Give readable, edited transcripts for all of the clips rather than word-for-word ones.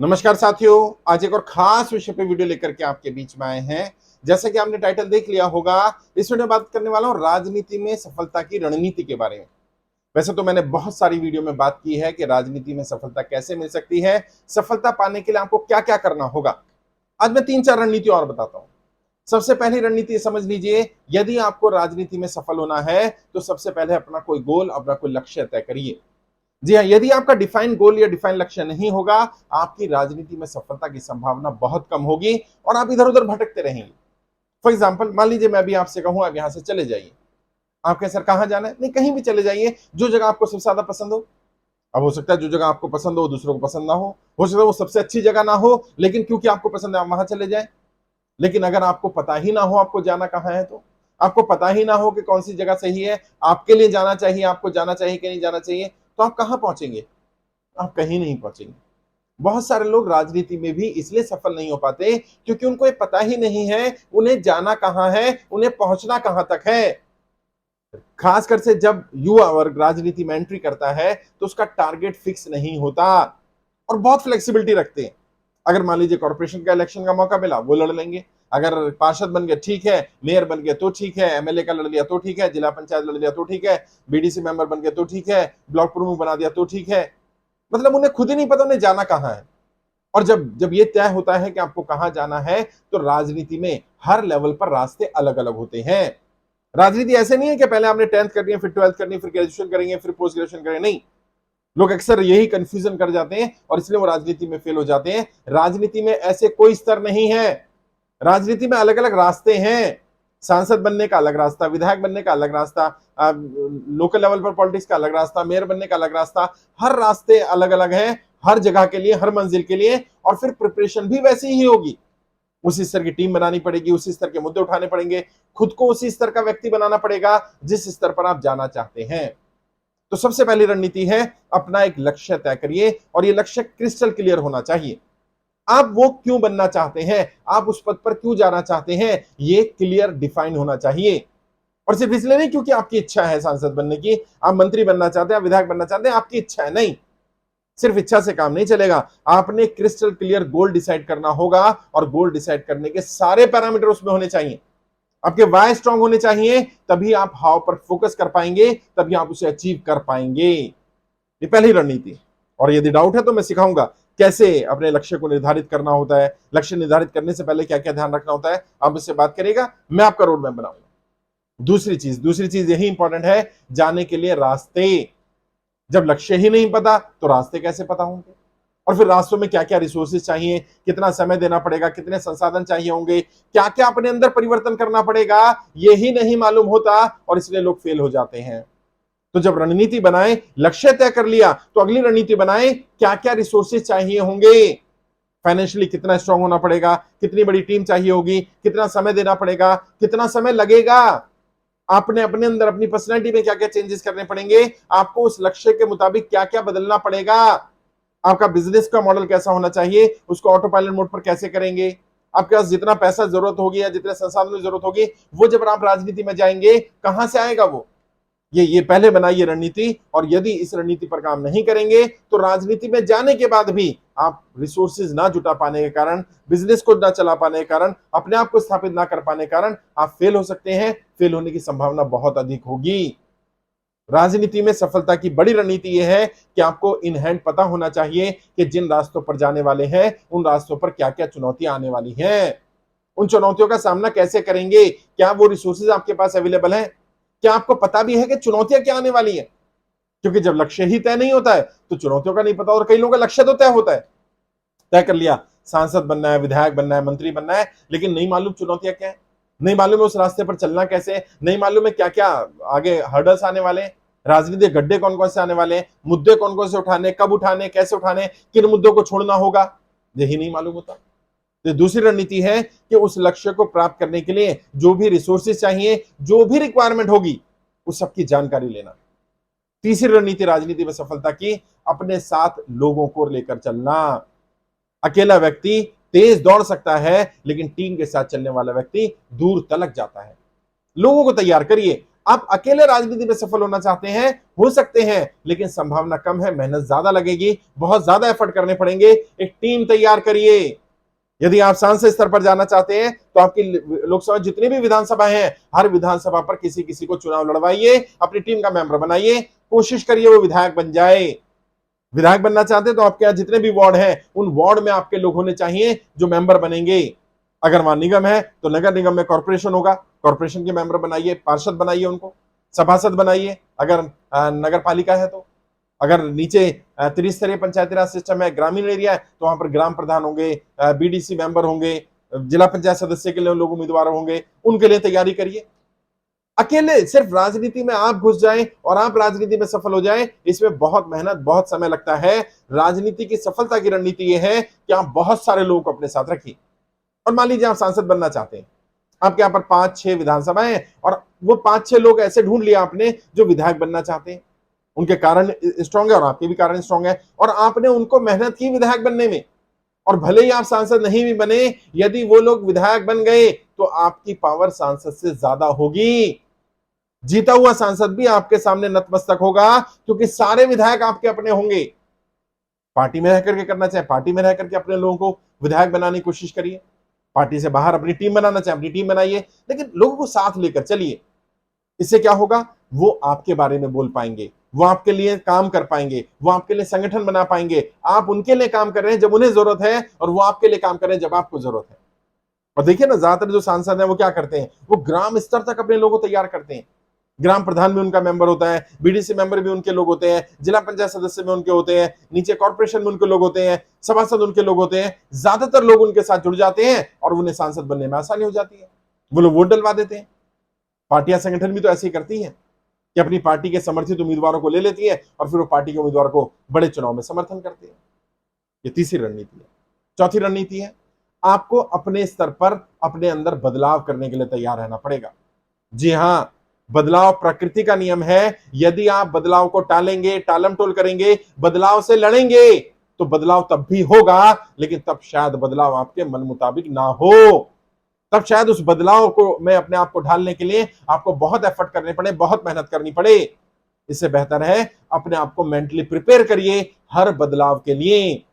नमस्कार साथियों, आज एक और खास विषय पे वीडियो लेकर के आपके बीच में आए हैं। जैसा कि आपने टाइटल देख लिया होगा, इस वीडियो में बात करने वाला हूं राजनीति में सफलता की रणनीति के बारे में। वैसे तो मैंने बहुत सारी वीडियो में बात की है कि राजनीति में सफलता कैसे मिल सकती है, सफलता पाने के लिए आपको क्या-क्या करना होगा। आज मैं 3-4 रणनीति और बताता हूं। सबसे पहली रणनीति समझ लीजिए, यदि आपको राजनीति में सफल होना है, तो सबसे पहले अपना कोई गोल, अपना कोई लक्ष्य तय करिए। जी हाँ, यदि आपका डिफाइंड गोल या डिफाइंड लक्ष्य नहीं होगा, आपकी राजनीति में सफलता की संभावना बहुत कम होगी और आप इधर-उधर भटकते रहेंगे। फॉर एग्जाम्पल, मान लीजिए मैं अभी आपसे कहूं आप यहां से चले जाइए। आप कहें सर कहां जाना है? नहीं, कहीं भी चले जाइए, जो जगह आपको सबसे ज्यादा पसंद हो। अब हो सकता है जो जगह आपको पसंद हो दूसरों को पसंद ना हो सकता है वो सबसे अच्छी जगह ना हो, लेकिन क्योंकि आपको पसंद है आप वहां चले जाए। लेकिन अगर आपको पता ही ना हो आपको जाना कहां है, तो आपको पता ही ना हो कि कौन सी जगह सही है, आपके लिए जाना चाहिए, आपको जाना चाहिए कि नहीं जाना चाहिए, तो आप कहां पहुंचेंगे? आप कहीं नहीं पहुंचेंगे। बहुत सारे लोग राजनीति में भी इसलिए सफल नहीं हो पाते क्योंकि उनको ये पता ही नहीं है उन्हें जाना कहां है, उन्हें पहुंचना कहां तक है। खासकर से जब युवा वर्ग राजनीति में एंट्री करता है तो उसका टारगेट फिक्स नहीं होता और बहुत फ्लेक्सिबिलिटी रखते हैं। अगर मान लीजिए कॉर्पोरेशन का इलेक्शन का मौका मिला, वो लड़ लेंगे। अगर पार्षद बन गए ठीक है, मेयर बन गए तो ठीक है, एमएलए का लड़ लिया तो ठीक है, जिला पंचायत लड़ लिया तो ठीक है, बीडीसी मेंबर बन गए तो ठीक है, ब्लॉक प्रमुख बना दिया तो ठीक है। मतलब उन्हें खुद ही नहीं पता उन्हें जाना कहां है। और जब जब ये तय होता है कि आपको कहां जाना है, तो राजनीति में हर लेवल पर रास्ते अलग अलग होते हैं। राजनीति ऐसे नहीं है कि पहले आपने 10th करनी है, फिर 12th करनी है, फिर ग्रेजुएशन करेंगे, फिर पोस्ट ग्रेजुएशन करेंगे। नहीं, लोग अक्सर यही कंफ्यूजन कर जाते हैं और इसलिए वो राजनीति में फेल हो जाते हैं। राजनीति में ऐसे कोई स्तर नहीं है। राजनीति में अलग अलग रास्ते हैं। सांसद बनने का अलग रास्ता, विधायक बनने का अलग रास्ता, लोकल लेवल पर पॉलिटिक्स का अलग रास्ता, मेयर बनने का अलग रास्ता। हर रास्ते अलग अलग हैं, हर जगह के लिए, हर मंजिल के लिए। और फिर प्रिपरेशन भी वैसी ही होगी। उसी स्तर की टीम बनानी पड़ेगी, उसी स्तर के मुद्दे उठाने पड़ेंगे, खुद को उसी स्तर का व्यक्ति बनाना पड़ेगा जिस स्तर पर आप जाना चाहते हैं। तो सबसे पहली रणनीति है, अपना एक लक्ष्य तय करिए और ये लक्ष्य क्रिस्टल क्लियर होना चाहिए। आप वो क्यों बनना चाहते हैं, आप उस पद पर क्यों जाना चाहते हैं, ये क्लियर डिफाइन होना चाहिए। और सिर्फ इसलिए नहीं क्योंकि आपकी इच्छा है सांसद बनने की, आप मंत्री बनना चाहते हैं, आप विधायक बनना चाहते हैं, आपकी इच्छा है। नहीं, सिर्फ इच्छा से काम नहीं चलेगा। आपने क्रिस्टल क्लियर गोल डिसाइड करना होगा और गोल डिसाइड करने के सारे पैरामीटर उसमें होने चाहिए। आपके वाई स्ट्रांग होने चाहिए, तभी आप हाउ पर फोकस कर पाएंगे, तभी आप उसे अचीव कर पाएंगे। ये पहली रणनीति। और यदि डाउट है तो मैं सिखाऊंगा कैसे अपने लक्ष्य को निर्धारित करना होता है, लक्ष्य निर्धारित करने से पहले क्या क्या ध्यान रखना होता है। आप मुझसे बात करिएगा, मैं आपका रोड मैप बनाऊंगा। दूसरी चीज यही इंपॉर्टेंट है, जाने के लिए रास्ते। जब लक्ष्य ही नहीं पता तो रास्ते कैसे पता होंगे? और फिर रास्तों में क्या क्या रिसोर्सेज चाहिए, कितना समय देना पड़ेगा, कितने संसाधन चाहिए होंगे, क्या क्या अपने अंदर परिवर्तन करना पड़ेगा, यही नहीं मालूम होता और इसलिए लोग फेल हो जाते हैं। तो जब रणनीति बनाए, लक्ष्य तय कर लिया, तो अगली रणनीति बनाए, क्या क्या रिसोर्सेज चाहिए होंगे। फाइनेंशियली कितना स्ट्रांग होना पड़ेगा, कितनी बड़ी टीम चाहिए होगी, कितना समय देना पड़ेगा, कितना समय लगेगा, आपने अपने अंदर अपनी पर्सनैलिटी में क्या क्या चेंजेस करने पड़ेंगे, आपको उस लक्ष्य के मुताबिक क्या क्या बदलना पड़ेगा, आपका बिजनेस का मॉडल कैसा होना चाहिए, उसको ऑटो पायलट मोड पर कैसे करेंगे, आपके पास जितना पैसा जरूरत होगी या जितने संसाधन की जरूरत होगी, वो जब आप राजनीति में जाएंगे कहां से आएगा वो। ये पहले बनाइए रणनीति। और यदि इस रणनीति पर काम नहीं करेंगे तो राजनीति में जाने के बाद भी आप रिसोर्सेज ना जुटा पाने के कारण, बिजनेस को ना चला पाने के कारण, अपने आप को स्थापित ना कर पाने के कारण आप फेल हो सकते हैं। फेल होने की संभावना बहुत अधिक होगी। राजनीति में सफलता की बड़ी रणनीति यह है कि आपको इन हैंड पता होना चाहिए कि जिन रास्तों पर जाने वाले हैं उन रास्तों पर क्या क्या चुनौतियां आने वाली हैं, उन चुनौतियों का सामना कैसे करेंगे, क्या वो रिसोर्सेज आपके पास अवेलेबल हैं, क्या आपको पता भी है कि चुनौतियां क्या आने वाली हैं। क्योंकि जब लक्ष्य ही तय नहीं होता है तो चुनौतियों का नहीं पता। और कई लोगों का लक्ष्य तो तय होता है, तय कर लिया सांसद बनना है, विधायक बनना है, मंत्री बनना है, लेकिन नहीं मालूम चुनौतियां क्या है, नहीं मालूम है उस रास्ते पर चलना कैसे, नहीं मालूम है क्या क्या आगे हर्डल्स आने वाले हैं, राजनीतिक गड्ढे कौन कौन से आने वाले हैं, मुद्दे कौन कौन से उठाने, कब उठाने, कैसे उठाने, किन मुद्दों को छोड़ना होगा, यही नहीं मालूम होता। तो दूसरी रणनीति है कि उस लक्ष्य को प्राप्त करने के लिए जो भी रिसोर्सेज चाहिए, जो भी रिक्वायरमेंट होगी, उस सबकी जानकारी लेना। तीसरी रणनीति राजनीति में सफलता की, अपने साथ लोगों को लेकर चलना। अकेला व्यक्ति तेज दौड़ सकता है, लेकिन टीम के साथ चलने वाला व्यक्ति दूर तलक जाता है। लोगों को तैयार करिए, आप अकेले राजनीति में सफल होना चाहते हैं, हो सकते हैं, लेकिन संभावना कम है, मेहनत ज्यादा लगेगी, बहुत ज्यादा एफर्ट करने पड़ेंगे। एक टीम तैयार करिए। यदि आप सांसद स्तर पर जाना चाहते हैं तो आपकी लोकसभा जितनी भी विधानसभा हैं, हर विधानसभा पर किसी किसी को चुनाव लड़वाइए, अपनी टीम का मेंबर बनाइए, कोशिश करिए वो विधायक बन जाए। विधायक बनना चाहते हैं तो आपके यहाँ जितने भी वार्ड हैं, उन वार्ड में आपके लोग होने चाहिए जो मेंबर बनेंगे। अगर वहां निगम है तो नगर निगम में कॉर्पोरेशन होगा, कॉर्पोरेशन के मेंबर बनाइए, पार्षद बनाइए, उनको सभासद बनाइए। अगर नगर पालिका है तो, अगर नीचे त्रिस्तरीय पंचायती राज सिस्टम है, ग्रामीण एरिया है, तो वहां पर ग्राम प्रधान होंगे, बीडीसी मेंबर होंगे, जिला पंचायत सदस्य के लिए लोग उम्मीदवार होंगे, उनके लिए तैयारी करिए। अकेले सिर्फ राजनीति में आप घुस जाएं और आप राजनीति में सफल हो जाएं, इसमें बहुत मेहनत, बहुत समय लगता है। राजनीति की सफलता की रणनीति यह है कि आप बहुत सारे लोगों को अपने साथ रखिए। और मान लीजिए आप सांसद बनना चाहते हैं, आपके यहाँ पर 5-6 विधानसभाएं हैं और वो 5-6 लोग ऐसे ढूंढ लिया आपने जो विधायक बनना चाहते हैं। उनके कारण स्ट्रांग है और आपके भी कारण स्ट्रांग है, और आपने उनको मेहनत की विधायक बनने में। और भले ही आप सांसद नहीं भी बने, यदि वो लोग विधायक बन गए तो आपकी पावर सांसद से ज्यादा होगी। जीता हुआ सांसद भी आपके सामने नतमस्तक होगा, क्योंकि सारे विधायक आपके अपने होंगे। पार्टी में रह करके करना चाहे पार्टी में रह करके अपने लोगों को विधायक बनाने की कोशिश करिए, पार्टी से बाहर अपनी टीम बनाना चाहे अपनी टीम बनाइए, लेकिन लोगों को साथ लेकर चलिए। इससे क्या होगा, वो आपके बारे में बोल पाएंगे, वो आपके लिए काम कर पाएंगे, वो आपके लिए संगठन बना पाएंगे। आप उनके लिए काम कर रहे हैं जब उन्हें जरूरत है, और वो आपके लिए काम कर रहे हैं जब आपको जरूरत है। और देखिए ना, ज्यादातर जो सांसद हैं वो क्या करते हैं, वो ग्राम स्तर तक अपने लोगों को तैयार करते हैं। ग्राम प्रधान भी उनका मेंबर होता है, बीडीसी मेंबर भी उनके लोग होते हैं, जिला पंचायत सदस्य भी उनके होते हैं, नीचे कॉर्पोरेशन में उनके लोग होते हैं, सभासद उनके लोग होते हैं। ज्यादातर लोग उनके साथ जुड़ जाते हैं और उन्हें सांसद बनने में आसानी हो जाती है। वो लोग वोट डलवा देते हैं। पार्टियां, संगठन भी तो ऐसे ही करती हैं कि अपनी पार्टी के समर्थित उम्मीदवारों को ले लेती है और फिर वो पार्टी के उम्मीदवार को बड़े चुनाव में समर्थन करती है। ये तीसरी रणनीति है। चौथी रणनीति है, आपको अपने स्तर पर अपने अंदर बदलाव करने के लिए तैयार रहना पड़ेगा। जी हां, बदलाव प्रकृति का नियम है। यदि आप बदलाव को टालेंगे, टालम टोल करेंगे, बदलाव से लड़ेंगे, तो बदलाव तब भी होगा, लेकिन तब शायद बदलाव आपके मन मुताबिक ना हो। तब शायद उस बदलाव को में अपने आप को ढालने के लिए आपको बहुत एफर्ट करने पड़े, बहुत मेहनत करनी पड़े। इससे बेहतर है अपने आप को मेंटली प्रिपेयर करिए हर बदलाव के लिए।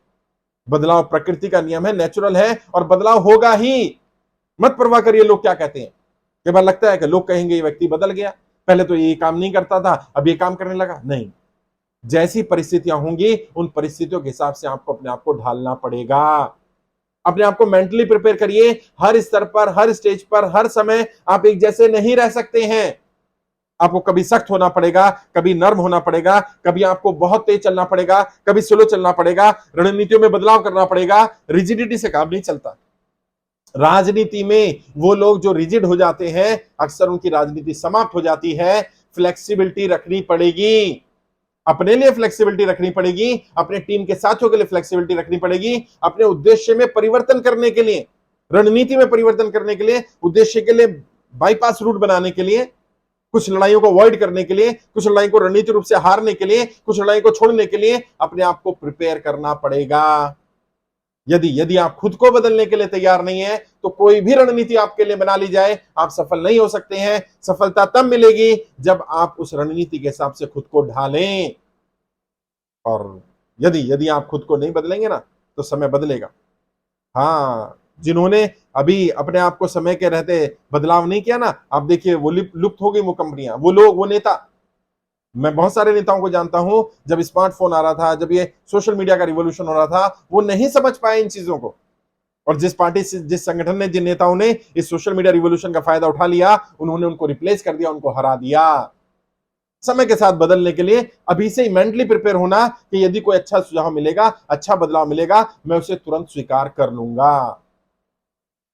बदलाव प्रकृति का नियम है, नेचुरल है, और बदलाव होगा ही। मत परवाह करिए लोग क्या कहते हैं। कई बार लगता है कि लोग कहेंगे ये व्यक्ति बदल गया, पहले तो ये काम नहीं करता था, अब ये काम करने लगा। नहीं, जैसी परिस्थितियां होंगी उन परिस्थितियों के हिसाब से आपको अपने आप को ढालना पड़ेगा। अपने आप को मेंटली प्रिपेयर करिए। हर स्तर पर, हर स्टेज पर, हर समय आप एक जैसे नहीं रह सकते हैं। आपको कभी सख्त होना पड़ेगा, कभी नर्म होना पड़ेगा, कभी आपको बहुत तेज चलना पड़ेगा, कभी स्लो चलना पड़ेगा, रणनीतियों में बदलाव करना पड़ेगा। रिजिडिटी से काम नहीं चलता। राजनीति में वो लोग जो रिजिड हो जाते हैं, अक्सर उनकी राजनीति समाप्त हो जाती है। फ्लेक्सिबिलिटी रखनी पड़ेगी, अपने लिए फ्लेक्सिबिलिटी रखनी पड़ेगी, अपने टीम के साथियों के लिए फ्लेक्सिबिलिटी रखनी पड़ेगी, अपने उद्देश्य में परिवर्तन करने के लिए, रणनीति में परिवर्तन करने के लिए, उद्देश्य के लिए बाईपास रूट बनाने के लिए, कुछ लड़ाइयों को अवॉइड करने के लिए, कुछ लड़ाई को रणनीतिक रूप से हारने के लिए, कुछ लड़ाई को छोड़ने के लिए अपने आप को प्रिपेयर करना पड़ेगा। यदि आप खुद को बदलने के लिए तैयार नहीं है, तो कोई भी रणनीति आपके लिए बना ली जाए, आप सफल नहीं हो सकते हैं। सफलता तब मिलेगी जब आप उस रणनीति के हिसाब से खुद को ढालें। और यदि आप खुद को नहीं बदलेंगे ना, तो समय बदलेगा। हाँ, जिन्होंने अभी अपने आप को समय के रहते बदलाव नहीं किया ना, आप देखिए वो लुप्त हो गई वो कंपनियां, वो लोग, वो नेता। मैं बहुत सारे नेताओं को जानता हूं, जब स्मार्टफोन आ रहा था, जब ये सोशल मीडिया का रिवॉल्यूशन हो रहा था, वो नहीं समझ पाए इन चीजों को। और जिस पार्टी से, जिस संगठन ने, जिन नेताओं ने इस सोशल मीडिया रिवॉल्यूशन का फायदा उठा लिया, उन्होंने उनको रिप्लेस कर दिया, उनको हरा दिया। समय के साथ बदलने के लिए अभी से ही मेंटली प्रिपेयर होना कि यदि कोई अच्छा सुझाव मिलेगा, अच्छा बदलाव मिलेगा, मैं उसे तुरंत स्वीकार कर लूंगा।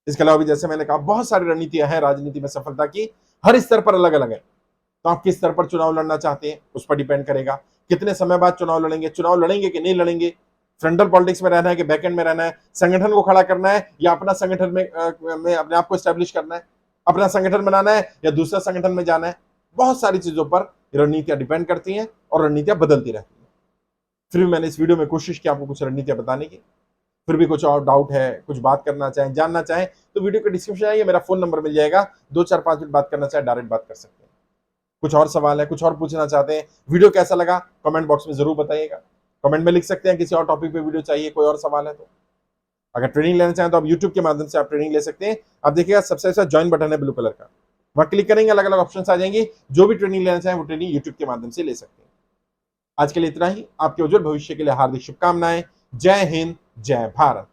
इसके अलावा भी जैसे मैंने कहा, बहुत सारी रणनीतियां हैं राजनीति में सफलता की, हर स्तर पर अलग अलग है। तो आप किस स्तर पर चुनाव लड़ना चाहते हैं उस पर डिपेंड करेगा। कितने समय बाद चुनाव लड़ेंगे, चुनाव लड़ेंगे कि नहीं लड़ेंगे, फ्रंटल पॉलिटिक्स में रहना है कि बैकएंड में रहना है, संगठन को खड़ा करना है या अपना संगठन में अपने आप को एस्टेब्लिश करना है, अपना संगठन बनाना है या दूसरा संगठन में जाना है। बहुत सारी चीजों पर रणनीतियां डिपेंड करती हैं और रणनीतियां बदलती रहती हैं। फिर भी मैंने इस वीडियो में कोशिश की आपको कुछ रणनीतियां बताने की। फिर भी कुछ और डाउट है, कुछ बात करना चाहें, जानना चाहें, तो वीडियो के डिस्क्रिप्शन आइए, मेरा फोन नंबर मिल जाएगा। 2-4-5 मिनट बात करना चाहे डायरेक्ट बात कर सकते हैं। कुछ और सवाल है, कुछ और पूछना चाहते हैं, वीडियो कैसा लगा कमेंट बॉक्स में जरूर बताइएगा। कमेंट में लिख सकते हैं किसी और टॉपिक पे वीडियो चाहिए, कोई और सवाल है तो। अगर ट्रेनिंग लेना चाहें तो आप यूट्यूब के माध्यम से आप ट्रेनिंग ले सकते हैं। आप देखिएगा सबसे अच्छा ज्वाइन बटन है ब्लू कलर का, वहां क्लिक करेंगे, अलग अलग ऑप्शन आ जाएंगे। जो भी ट्रेनिंग लेना चाहें वो ट्रेनिंग यूट्यूब के माध्यम से ले सकते हैं। आज के लिए इतना ही। आपके उज्जवल भविष्य के लिए हार्दिक शुभकामनाएं। जय हिंद, जय भारत।